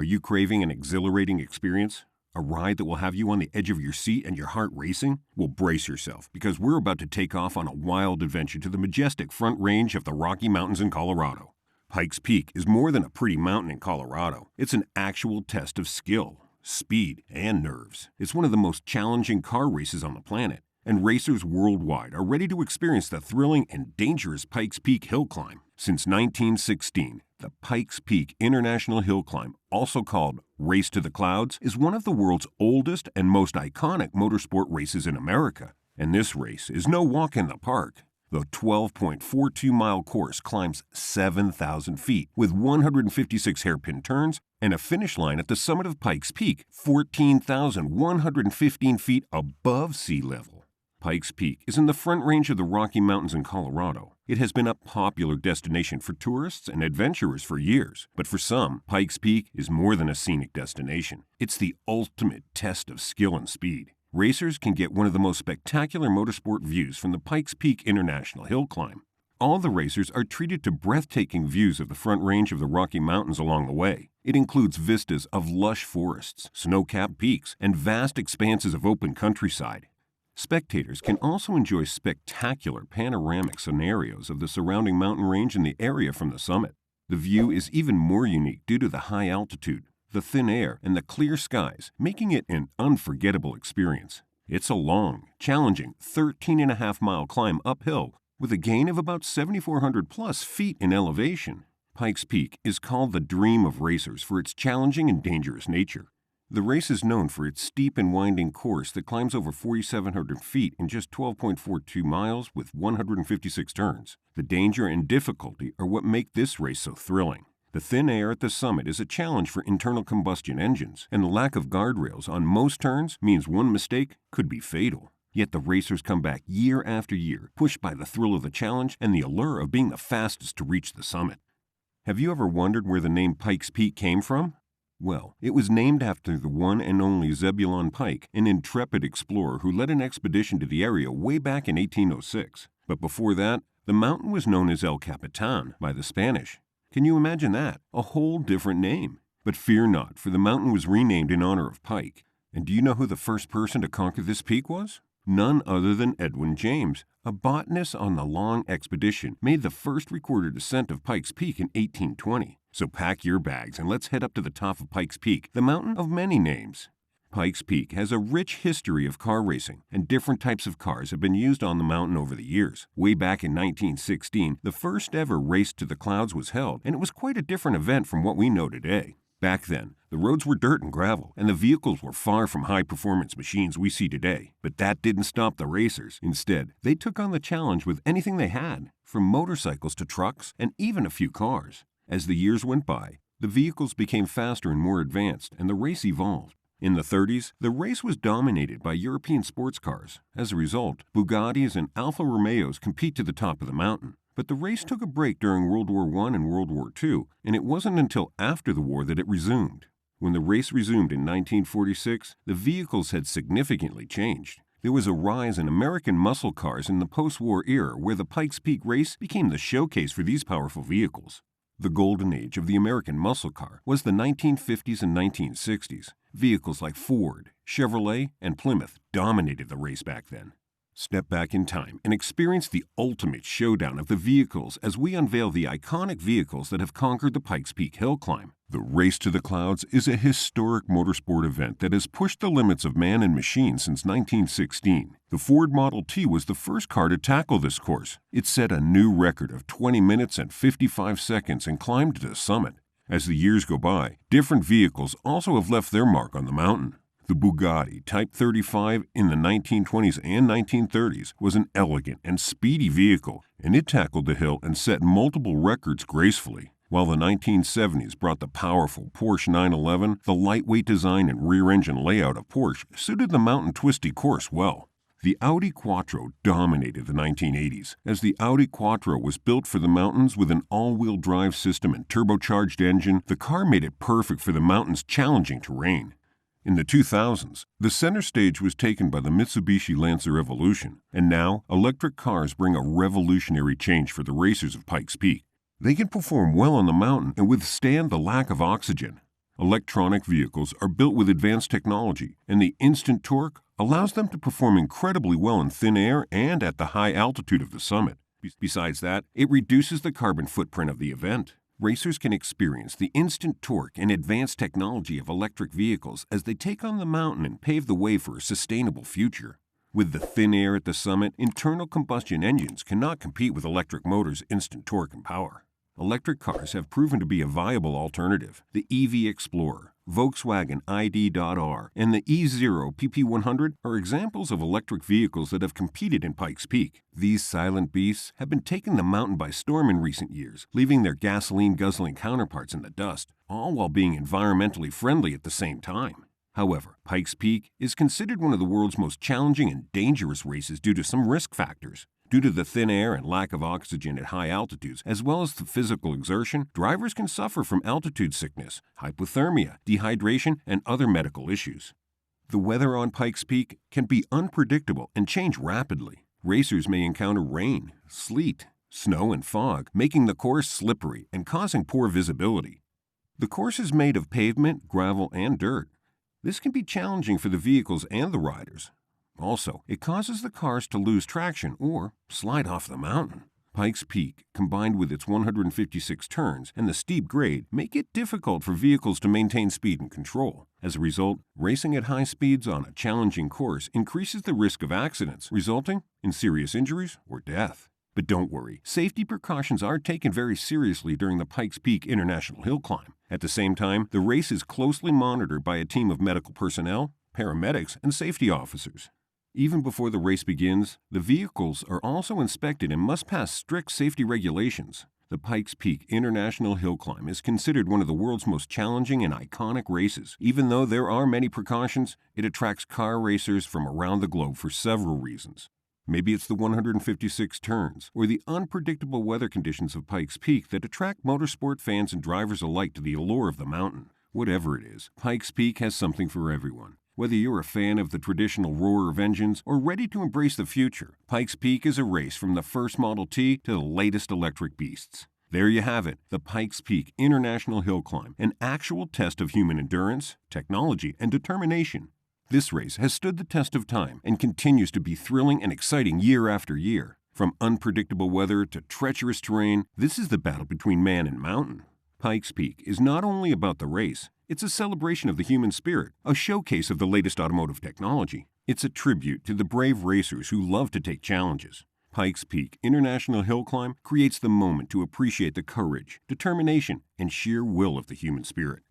Are you craving an exhilarating experience? A ride that will have you on the edge of your seat and your heart racing? Well, brace yourself, because we're about to take off on a wild adventure to the majestic Front Range of the Rocky Mountains in Colorado. Pikes Peak is more than a pretty mountain in Colorado. It's an actual test of skill, speed, and nerves. It's one of the most challenging car races on the planet, and racers worldwide are ready to experience the thrilling and dangerous Pikes Peak Hill Climb. Since 1916, the Pikes Peak International Hill Climb, also called Race to the Clouds, is one of the world's oldest and most iconic motorsport races in America. And this race is no walk in the park. The 12.42-mile course climbs 7,000 feet with 156 hairpin turns and a finish line at the summit of Pikes Peak, 14,115 feet above sea level. Pikes Peak is in the Front Range of the Rocky Mountains in Colorado. It has been a popular destination for tourists and adventurers for years, but for some, Pikes Peak is more than a scenic destination. It's the ultimate test of skill and speed. Racers can get one of the most spectacular motorsport views from the Pikes Peak International Hill Climb. All the racers are treated to breathtaking views of the Front Range of the Rocky Mountains along the way. It includes vistas of lush forests, snow-capped peaks, and vast expanses of open countryside. Spectators can also enjoy spectacular panoramic scenarios of the surrounding mountain range and the area from the summit. The view is even more unique due to the high altitude, the thin air, and the clear skies, making it an unforgettable experience. It's a long, challenging 13.5-mile climb uphill with a gain of about 7,400 plus feet in elevation. Pikes Peak is called the dream of racers for its challenging and dangerous nature. The race is known for its steep and winding course that climbs over 4,700 feet in just 12.42 miles with 156 turns. The danger and difficulty are what make this race so thrilling. The thin air at the summit is a challenge for internal combustion engines, and the lack of guardrails on most turns means one mistake could be fatal. Yet the racers come back year after year, pushed by the thrill of the challenge and the allure of being the fastest to reach the summit. Have you ever wondered where the name Pikes Peak came from? Well, it was named after the one and only Zebulon Pike, an intrepid explorer who led an expedition to the area way back in 1806. But before that, the mountain was known as El Capitan by the Spanish. Can you imagine that? A whole different name. But fear not, for the mountain was renamed in honor of Pike. And do you know who the first person to conquer this peak was? None other than Edwin James, a botanist on the long expedition, made the first recorded ascent of Pikes Peak in 1820. So pack your bags and let's head up to the top of Pikes Peak, the mountain of many names. Pikes Peak has a rich history of car racing, and different types of cars have been used on the mountain over the years. Way back in 1916, the first ever Race to the Clouds was held, and it was quite a different event from what we know today. Back then, the roads were dirt and gravel, and the vehicles were far from high-performance machines we see today. But that didn't stop the racers. Instead, they took on the challenge with anything they had, from motorcycles to trucks, and even a few cars. As the years went by, the vehicles became faster and more advanced, and the race evolved. In the 30s, the race was dominated by European sports cars. As a result, Bugattis and Alfa Romeos compete to the top of the mountain. But the race took a break during World War I and World War II, and it wasn't until after the war that it resumed. When the race resumed in 1946, the vehicles had significantly changed. There was a rise in American muscle cars in the post-war era where the Pikes Peak race became the showcase for these powerful vehicles. The golden age of the American muscle car was the 1950s and 1960s. Vehicles like Ford, Chevrolet, and Plymouth dominated the race back then. Step back in time and experience the ultimate showdown of the vehicles as we unveil the iconic vehicles that have conquered the Pikes Peak Hill Climb. The Race to the Clouds is a historic motorsport event that has pushed the limits of man and machine since 1916. The Ford Model T was the first car to tackle this course. It set a new record of 20 minutes and 55 seconds and climbed to the summit. As the years go by, different vehicles also have left their mark on the mountain. The Bugatti Type 35 in the 1920s and 1930s was an elegant and speedy vehicle, and it tackled the hill and set multiple records gracefully. While the 1970s brought the powerful Porsche 911, the lightweight design and rear-engine layout of Porsche suited the mountain twisty course well. The Audi Quattro dominated the 1980s, as the Audi Quattro was built for the mountains with an all-wheel drive system and turbocharged engine. The car made it perfect for the mountain's challenging terrain. In the 2000s, the center stage was taken by the Mitsubishi Lancer Evolution, and now electric cars bring a revolutionary change for the racers of Pikes Peak. They can perform well on the mountain and withstand the lack of oxygen. Electronic vehicles are built with advanced technology, and the instant torque allows them to perform incredibly well in thin air and at the high altitude of the summit. Besides that, it reduces the carbon footprint of the event. Racers can experience the instant torque and advanced technology of electric vehicles as they take on the mountain and pave the way for a sustainable future. With the thin air at the summit, internal combustion engines cannot compete with electric motors' instant torque and power. Electric cars have proven to be a viable alternative. The EV Explorer, Volkswagen ID.R, and the E0 PP100 are examples of electric vehicles that have competed in Pikes Peak. These silent beasts have been taking the mountain by storm in recent years, leaving their gasoline-guzzling counterparts in the dust, all while being environmentally friendly at the same time. However, Pikes Peak is considered one of the world's most challenging and dangerous races due to some risk factors. Due to the thin air and lack of oxygen at high altitudes, as well as the physical exertion, drivers can suffer from altitude sickness, hypothermia, dehydration, and other medical issues. The weather on Pikes Peak can be unpredictable and change rapidly. Racers may encounter rain, sleet, snow, and fog, making the course slippery and causing poor visibility. The course is made of pavement, gravel, and dirt. This can be challenging for the vehicles and the riders. Also, it causes the cars to lose traction or slide off the mountain. Pikes Peak, combined with its 156 turns and the steep grade, make it difficult for vehicles to maintain speed and control. As a result, racing at high speeds on a challenging course increases the risk of accidents, resulting in serious injuries or death. But don't worry, safety precautions are taken very seriously during the Pikes Peak International Hill Climb. At the same time, the race is closely monitored by a team of medical personnel, paramedics, and safety officers. Even before the race begins, the vehicles are also inspected and must pass strict safety regulations. The Pikes Peak International Hill Climb is considered one of the world's most challenging and iconic races. Even though there are many precautions, it attracts car racers from around the globe for several reasons. Maybe it's the 156 turns or the unpredictable weather conditions of Pikes Peak that attract motorsport fans and drivers alike to the allure of the mountain. Whatever it is, Pikes Peak has something for everyone. Whether you're a fan of the traditional roar of engines or ready to embrace the future, Pikes Peak is a race from the first Model T to the latest electric beasts. There you have it, the Pikes Peak International Hill Climb, an actual test of human endurance, technology, and determination. This race has stood the test of time and continues to be thrilling and exciting year after year. From unpredictable weather to treacherous terrain, this is the battle between man and mountain. Pikes Peak is not only about the race, it's a celebration of the human spirit, a showcase of the latest automotive technology. It's a tribute to the brave racers who love to take challenges. Pikes Peak International Hill Climb creates the moment to appreciate the courage, determination, and sheer will of the human spirit.